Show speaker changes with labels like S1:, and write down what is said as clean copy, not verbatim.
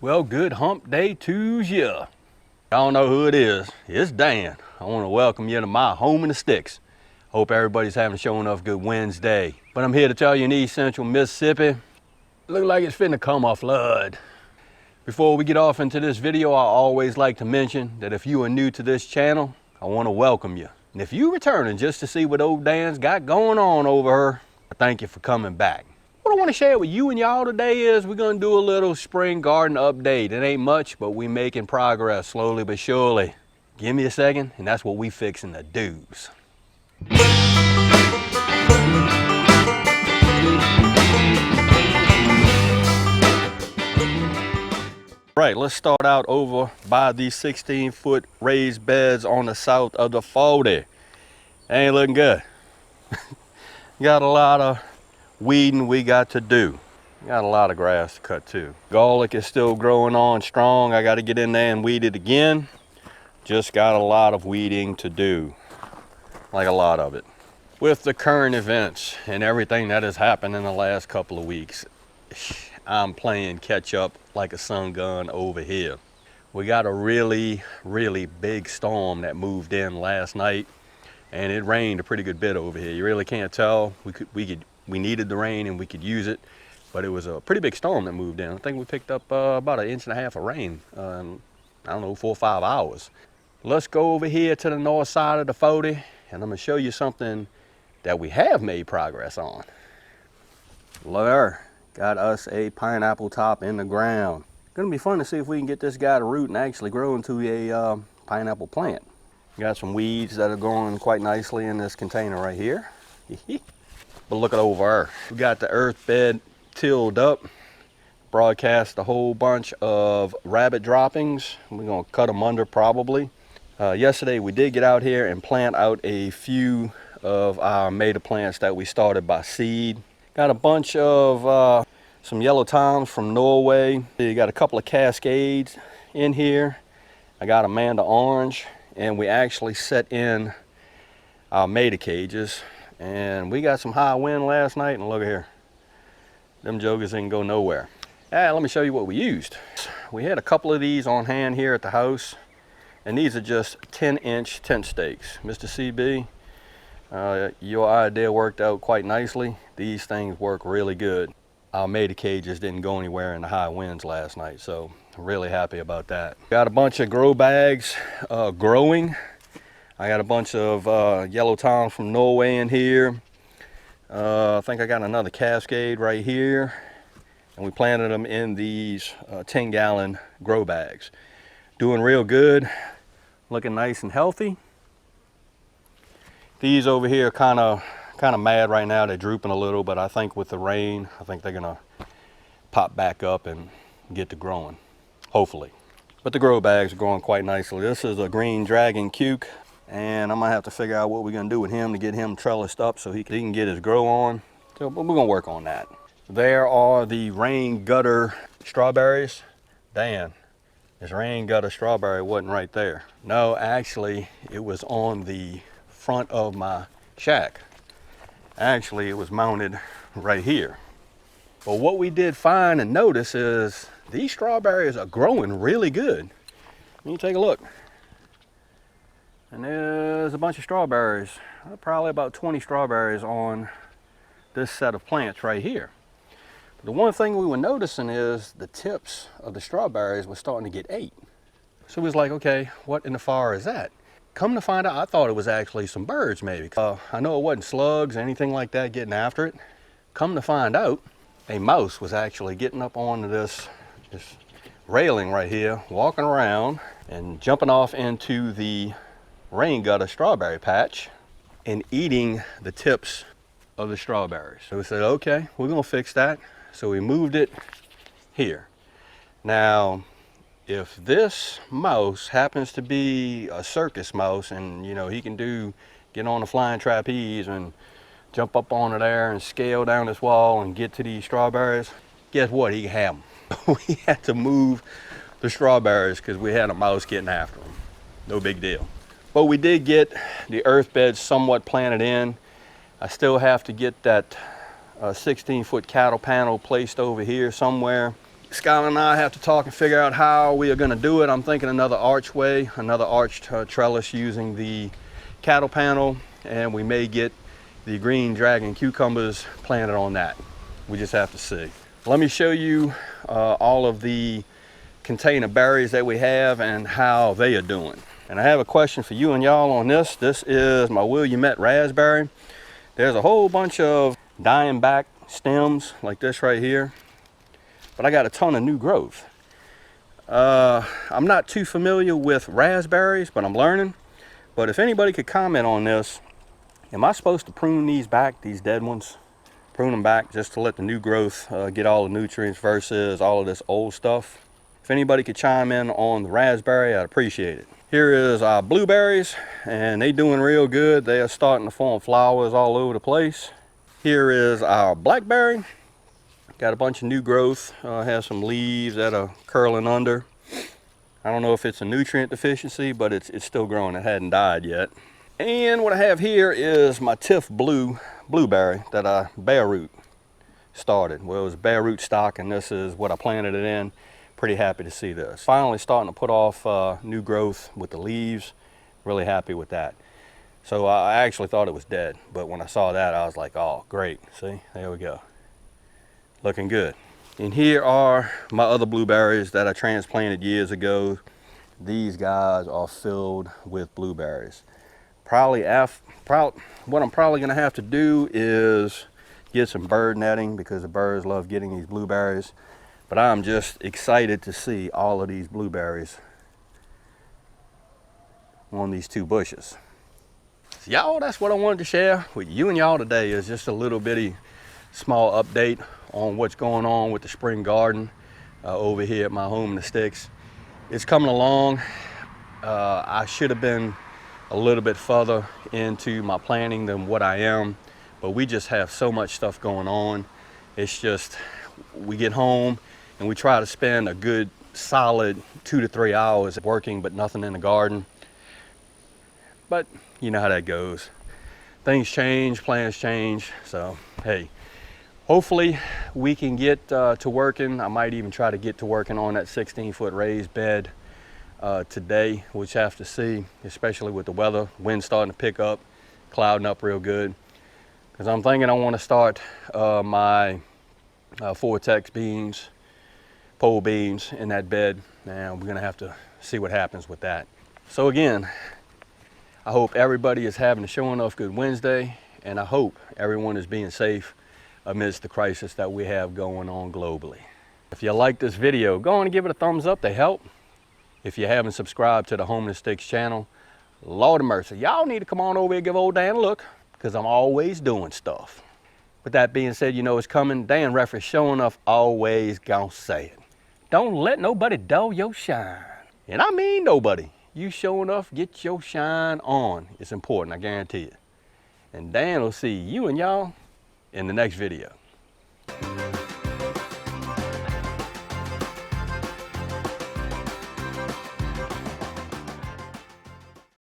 S1: Well, good hump day to ya. I don't know who it is. It's Dan. I want to welcome you to my home in the sticks. Hope everybody's having a show enough good Wednesday. But I'm here to tell you in East Central Mississippi, look like it's finna come a flood. Before we get off into this video, I always like to mention that if you are new to this channel, I want to welcome you. And if you're returning just to see what old Dan's got going on over her, I thank you for coming back. What I want to share with you and y'all today is we're going to do a little spring garden update. It ain't much, but we making progress slowly but surely. Give me a second, and that's what we fixing to do's. Right, let's start out over by these 16-foot raised beds on the south of the 40. Ain't looking good. Got a lot of weeding we got to do. Got a lot of grass to cut too. Garlic is still growing on strong. I got to get in there and weed it again. Just got a lot of weeding to do, like a lot of it. With the current events and everything that has happened in the last couple of weeks, I'm playing catch up like a sun gun over here. We got a really big storm that moved in last night, and it rained a pretty good bit over here. You really can't tell. We needed the rain and we could use it, but it was a pretty big storm that moved in. I think we picked up about 1.5 inches of rain in, I don't know, 4 or 5 hours. Let's go over here to the north side of the 40, and I'm gonna show you something that we have made progress on. Look there, got us a pineapple top in the ground. Gonna be fun to see if we can get this guy to root and actually grow into a pineapple plant. Got some weeds that are growing quite nicely in this container right here. But look at over there. We got the earth bed tilled up, broadcast a whole bunch of rabbit droppings. We're gonna cut them under probably. Yesterday we did get out here and plant out a few of our maida plants that we started by seed. Got a bunch of some yellow toms from Norway. You got a couple of cascades in here. I got Amanda orange, and we actually set in our maida cages. And we got some high wind last night, and look at here. Them jokers ain't go nowhere. Let me show you what we used. We had a couple of these on hand here at the house, and these are just 10-inch tent stakes. Mr. CB, your idea worked out quite nicely. These things work really good. Our maida cages didn't go anywhere in the high winds last night, so I'm really happy about that. Got a bunch of grow bags growing. I got a bunch of yellow toms from Norway in here. I think I got another cascade right here. And we planted them in these 10-gallon grow bags. Doing real good, looking nice and healthy. These over here are kind of mad right now. They're drooping a little, but I think with the rain, I think they're gonna pop back up and get to growing, hopefully. But the grow bags are growing quite nicely. This is a green dragon cuke, and I'm gonna have to figure out what we're gonna do with him to get him trellised up so he can get his grow on. So, but we're gonna work on that. There are the rain gutter strawberries. Dan, this rain gutter strawberry wasn't right there. No, actually, it was on the front of my shack. Actually, it was mounted right here. But what we did find and notice is these strawberries are growing really good. Let me take a look. And there's a bunch of strawberries, probably about 20 strawberries on this set of plants right here. The one thing we were noticing is the tips of the strawberries were starting to get ate. So we was like, okay, what in the fire is that? Come to find out, I thought it was actually some birds maybe. I know it wasn't slugs or anything like that getting after it. Come to find out, a mouse was actually getting up onto this railing right here, walking around and jumping off into the rain gutter strawberry patch and eating the tips of the strawberries. So we said, okay, we're gonna fix that. So we moved it here. Now, if this mouse happens to be a circus mouse and you know he can get on the flying trapeze and jump up onto there and scale down this wall and get to these strawberries, guess what? He can have them. We had to move the strawberries because we had a mouse getting after them. No big deal. But we did get the earth beds somewhat planted in. I still have to get that 16-foot cattle panel placed over here somewhere. Skylar and I have to talk and figure out how we are going to do it. I'm thinking another archway, another arched trellis using the cattle panel, and we may get the green dragon cucumbers planted on that. We just have to see. Let me show you all of the container berries that we have and how they are doing. And I have a question for you and y'all on this. This is my Willamette raspberry. There's a whole bunch of dying back stems like this right here, but I got a ton of new growth. I'm not too familiar with raspberries, but I'm learning. But if anybody could comment on this, am I supposed to prune these back, these dead ones? Prune them back just to let the new growth get all the nutrients versus all of this old stuff? If anybody could chime in on the raspberry, I'd appreciate it. Here is our blueberries, and they doing real good. They are starting to form flowers all over the place. Here is our blackberry. Got a bunch of new growth. Has some leaves that are curling under. I don't know if it's a nutrient deficiency, but it's still growing. It hadn't died yet. And what I have here is my Tiff Blue blueberry that I bare root started. Well, it was bare root stock, and this is what I planted it in. Pretty happy to see this. Finally starting to put off new growth with the leaves. Really happy with that. So I actually thought it was dead, but when I saw that, I was like, oh, great. See, there we go. Looking good. And here are my other blueberries that I transplanted years ago. These guys are filled with blueberries. What I'm probably gonna have to do is get some bird netting because the birds love getting these blueberries. But I'm just excited to see all of these blueberries on these two bushes. So y'all, that's what I wanted to share with you and y'all today, is just a little bitty small update on what's going on with the spring garden over here at my home in the sticks. It's coming along. I should have been a little bit further into my planning than what I am, but we just have so much stuff going on. It's just, we get home and we try to spend a good solid 2 to 3 hours working, but nothing in the garden. But you know how that goes. Things change, plans change. So, hey, hopefully we can get to working. I might even try to get to working on that 16-foot raised bed today. We'll just have to see, especially with the weather. Wind starting to pick up, clouding up real good. Because I'm thinking I want to start my Vortex beans, pole beans in that bed, and we're gonna have to see what happens with that. So again, I hope everybody is having a Show Enough Good Wednesday, and I hope everyone is being safe amidst the crisis that we have going on globally. If you like this video, go on and give it a thumbs up to help. If you haven't subscribed to the Home in the Sticks channel, Lord of mercy, y'all need to come on over here and give old Dan a look, because I'm always doing stuff. With that being said, you know it's coming. Dan Reffert Show Enough always gonna say it. Don't let nobody dull your shine. And I mean nobody. You Show Enough, get your shine on. It's important, I guarantee it. And Dan will see you and y'all in the next video.